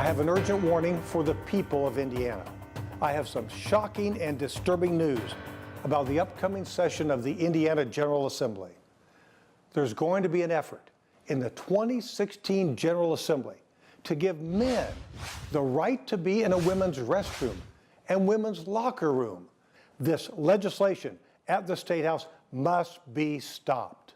I have an urgent warning for the people of Indiana. I have some shocking and disturbing news about the upcoming session of the Indiana General Assembly. There's going to be an effort in the 2016 General Assembly to give men the right to be in a women's restroom and women's locker room. This legislation at the State House must be stopped.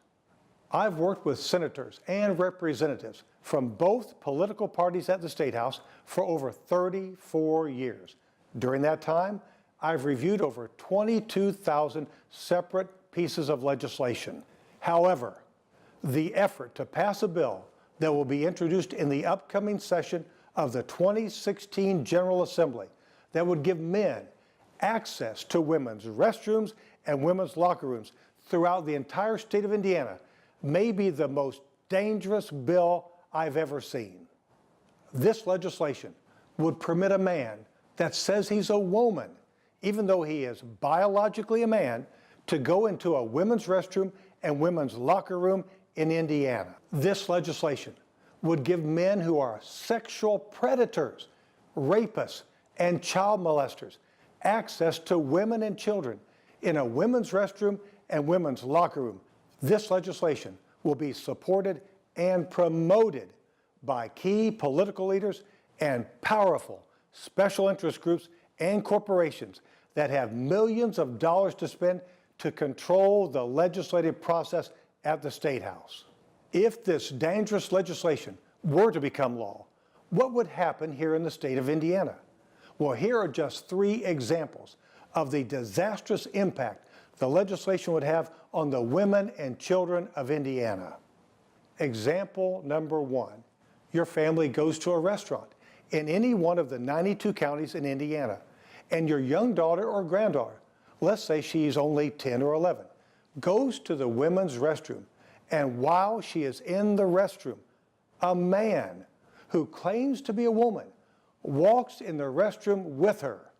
I've worked with senators and representatives from both political parties at the State House for over 34 years. During that time, I've reviewed over 22,000 separate pieces of legislation. However, the effort to pass a bill that will be introduced in the upcoming session of the 2016 General Assembly that would give men access to women's restrooms and women's locker rooms throughout the entire state of Indiana may be the most dangerous bill I've ever seen. This legislation would permit a man that says he's a woman, even though he is biologically a man, to go into a women's restroom and women's locker room in Indiana. This legislation would give men who are sexual predators, rapists, and child molesters access to women and children in a women's restroom and women's locker room. This legislation will be supported and promoted by key political leaders and powerful special interest groups and corporations that have millions of dollars to spend to control the legislative process at the State House. If this dangerous legislation were to become law, what would happen here in the state of Indiana? Well, here are just 3 examples of the disastrous impact the legislation would have on the women and children of Indiana. Example number 1, your family goes to a restaurant in any one of the 92 counties in Indiana, and your young daughter or granddaughter, let's say she's only 10 or 11, goes to the women's restroom, and while she is in the restroom, a man who claims to be a woman walks in the restroom with her.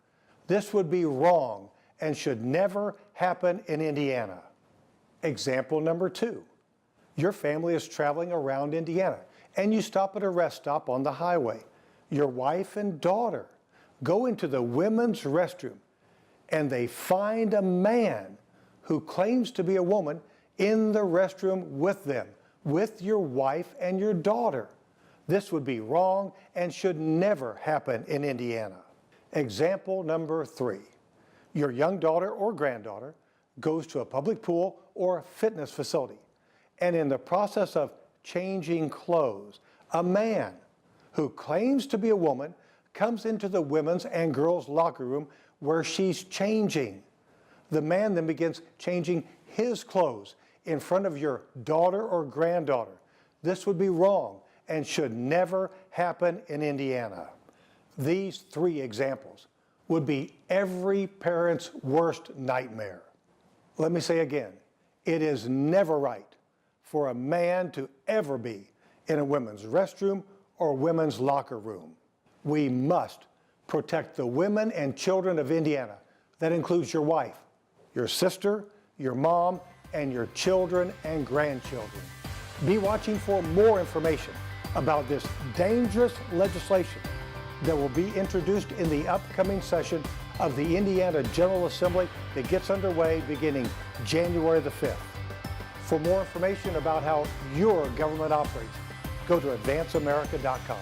This would be wrong and should never happen in Indiana. Example number 2, your family is traveling around Indiana and you stop at a rest stop on the highway. Your wife and daughter go into the women's restroom and they find a man who claims to be a woman in the restroom with them, with your wife and your daughter. This would be wrong and should never happen in Indiana. Example number 3, your young daughter or granddaughter goes to a public pool or fitness facility, and in the process of changing clothes, a man who claims to be a woman comes into the women's and girls' locker room where she's changing. The man then begins changing his clothes in front of your daughter or granddaughter. This would be wrong and should never happen in Indiana. These 3 examples would be every parent's worst nightmare. Let me say again, it is never right for a man to ever be in a women's restroom or women's locker room. We must protect the women and children of Indiana. That includes your wife, your sister, your mom, and your children and grandchildren. Be watching for more information about this dangerous legislation that will be introduced in the upcoming session of the Indiana General Assembly that gets underway beginning January the 5th. For more information about how your government operates, go to advanceamerica.com.